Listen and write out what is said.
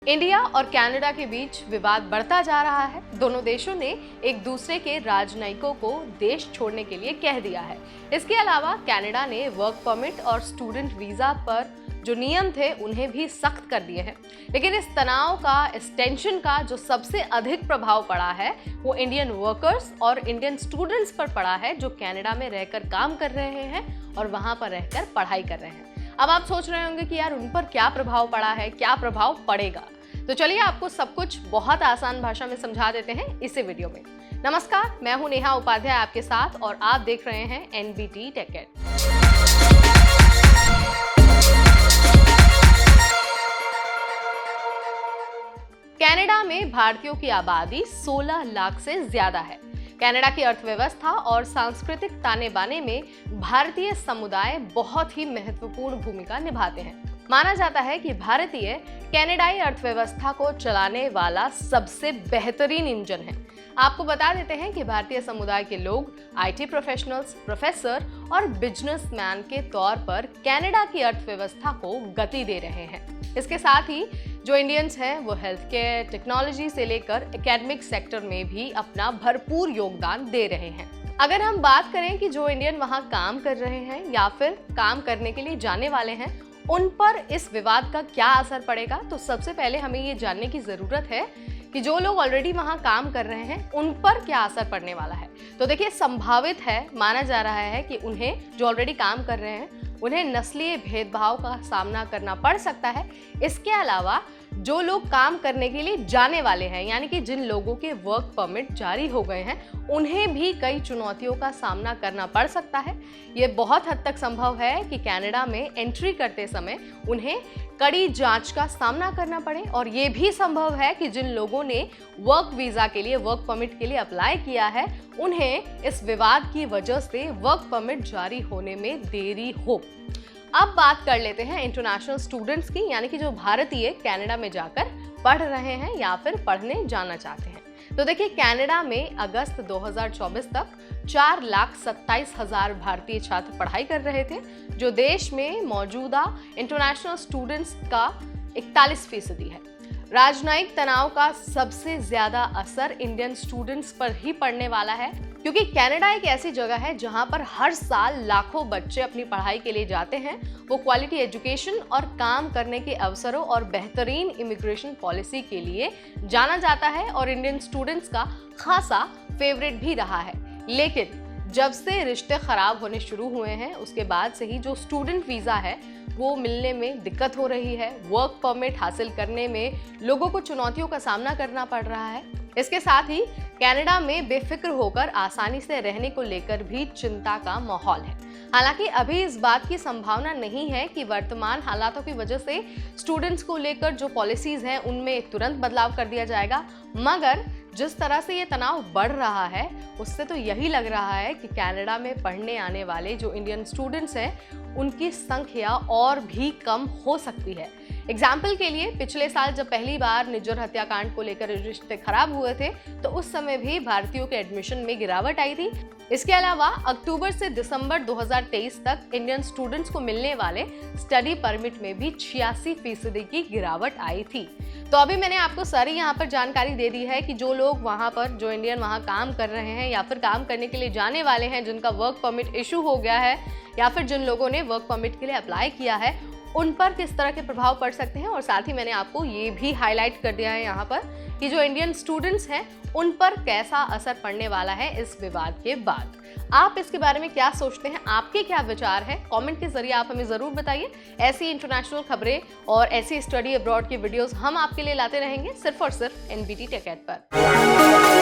India और Canada के बीच विवाद बढ़ता जा रहा है। दोनों देशों ने एक दूसरे के राजनयिकों को देश छोड़ने के लिए कह दिया है। इसके अलावा कनाडा ने वर्क परमिट और स्टूडेंट वीजा पर जो नियम थे उन्हें भी सख्त कर दिए हैं। लेकिन इस तनाव का, इस टेंशन का जो सबसे अधिक प्रभाव पड़ा है वो इंडियन वर्कर्स और इंडियन स्टूडेंट्स पर पड़ा है, जो कनाडा में रहकर काम कर रहे हैं और वहां पर रहकर पढ़ाई कर रहे हैं। अब आप सोच रहे होंगे कि यार उन पर क्या प्रभाव पड़ा है, क्या प्रभाव पड़ेगा। तो चलिए आपको सब कुछ बहुत आसान भाषा में समझा देते हैं इसी वीडियो में। नमस्कार, मैं हूं नेहा उपाध्याय आपके साथ और आप देख रहे हैं एनबीटी टेक एड। कनाडा में भारतीयों की आबादी 16 लाख से ज्यादा है। कनाडा की अर्थव्यवस्था और सांस्कृतिक ताने बाने में भारतीय समुदाय बहुत ही महत्वपूर्ण भूमिका निभाते हैं। माना जाता है कि भारतीय कनाडाई अर्थव्यवस्था को चलाने वाला सबसे बेहतरीन इंजन है। आपको बता देते हैं कि भारतीय समुदाय के लोग आईटी प्रोफेशनल्स, प्रोफेसर और बिजनेसमैन के तौर पर कनाडा की अर्थव्यवस्था को गति दे रहे हैं। इसके साथ ही जो इंडियंस हैं वो हेल्थ केयर, टेक्नोलॉजी से लेकर एकेडमिक सेक्टर में भी अपना भरपूर योगदान दे रहे हैं। अगर हम बात करें कि जो इंडियन वहाँ काम कर रहे हैं या फिर काम करने के लिए जाने वाले हैं, उन पर इस विवाद का क्या असर पड़ेगा, तो सबसे पहले हमें ये जानने की ज़रूरत है कि जो लोग ऑलरेडी वहाँ काम कर रहे हैं उन पर क्या असर पड़ने वाला है। तो देखिए, संभावित है, माना जा रहा है कि उन्हें, जो ऑलरेडी काम कर रहे हैं, उन्हें नस्लीय भेदभाव का सामना करना पड़ सकता है। इसके अलावा जो लोग काम करने के लिए जाने वाले हैं, यानी कि जिन लोगों के वर्क परमिट जारी हो गए हैं, उन्हें भी कई चुनौतियों का सामना करना पड़ सकता है। ये बहुत हद तक संभव है कि कनाडा में एंट्री करते समय उन्हें कड़ी जांच का सामना करना पड़े, और ये भी संभव है कि जिन लोगों ने वर्क वीज़ा के लिए, वर्क परमिट के लिए अप्लाई किया है, उन्हें इस विवाद की वजह से वर्क परमिट जारी होने में देरी हो। अब बात कर लेते हैं इंटरनेशनल स्टूडेंट्स की, यानी कि जो भारतीय कनाडा में जाकर पढ़ रहे हैं या फिर पढ़ने जाना चाहते हैं। तो देखिए, कनाडा में अगस्त 2024 तक 4,27,000 भारतीय छात्र पढ़ाई कर रहे थे, जो देश में मौजूदा इंटरनेशनल स्टूडेंट्स का 41% है। राजनयिक तनाव का सबसे ज्यादा असर इंडियन स्टूडेंट्स पर ही पड़ने वाला है, क्योंकि कनाडा एक ऐसी जगह है जहां पर हर साल लाखों बच्चे अपनी पढ़ाई के लिए जाते हैं। वो क्वालिटी एजुकेशन और काम करने के अवसरों और बेहतरीन इमिग्रेशन पॉलिसी के लिए जाना जाता है, और इंडियन स्टूडेंट्स का खासा फेवरेट भी रहा है। लेकिन जब से रिश्ते खराब होने शुरू हुए हैं, उसके बाद से ही जो स्टूडेंट वीज़ा है वो मिलने में दिक्कत हो रही है। वर्क परमिट हासिल करने में लोगों को चुनौतियों का सामना करना पड़ रहा है। इसके साथ ही कनाडा में बेफिक्र होकर आसानी से रहने को लेकर भी चिंता का माहौल है। हालांकि अभी इस बात की संभावना नहीं है कि वर्तमान हालातों की वजह से स्टूडेंट्स को लेकर जो पॉलिसीज हैं उनमें तुरंत बदलाव कर दिया जाएगा, मगर जिस तरह से ये तनाव बढ़ रहा है उससे तो यही लग रहा है कि कनाडा में पढ़ने आने वाले जो इंडियन स्टूडेंट्स हैं उनकी संख्या और भी कम हो सकती है। एग्जाम्पल के लिए, पिछले साल जब पहली बार निज्जर हत्याकांड को लेकर रिश्ते खराब हुए थे, तो उस समय भी भारतीयों के एडमिशन में गिरावट आई थी। इसके अलावा अक्टूबर से दिसंबर 2023 तक इंडियन स्टूडेंट्स को मिलने वाले स्टडी परमिट में भी 86% की गिरावट आई थी। तो अभी मैंने आपको सारी यहाँ पर जानकारी दे दी है कि जो लोग वहाँ पर, जो इंडियन वहाँ काम कर रहे हैं या फिर काम करने के लिए जाने वाले हैं, जिनका वर्क परमिट इशू हो गया है या फिर जिन लोगों ने वर्क परमिट के लिए अप्लाई किया है, उन पर किस तरह के प्रभाव पड़ सकते हैं। और साथ ही मैंने आपको ये भी हाईलाइट कर दिया है यहाँ पर कि जो इंडियन स्टूडेंट्स हैं उन पर कैसा असर पड़ने वाला है इस विवाद के बाद। आप इसके बारे में क्या सोचते हैं, आपके क्या विचार हैं, कमेंट के जरिए आप हमें ज़रूर बताइए। ऐसी इंटरनेशनल खबरें और ऐसी स्टडी अब्रॉड की वीडियोस हम आपके लिए लाते रहेंगे, सिर्फ और सिर्फ एनबीटी टेक एड पर।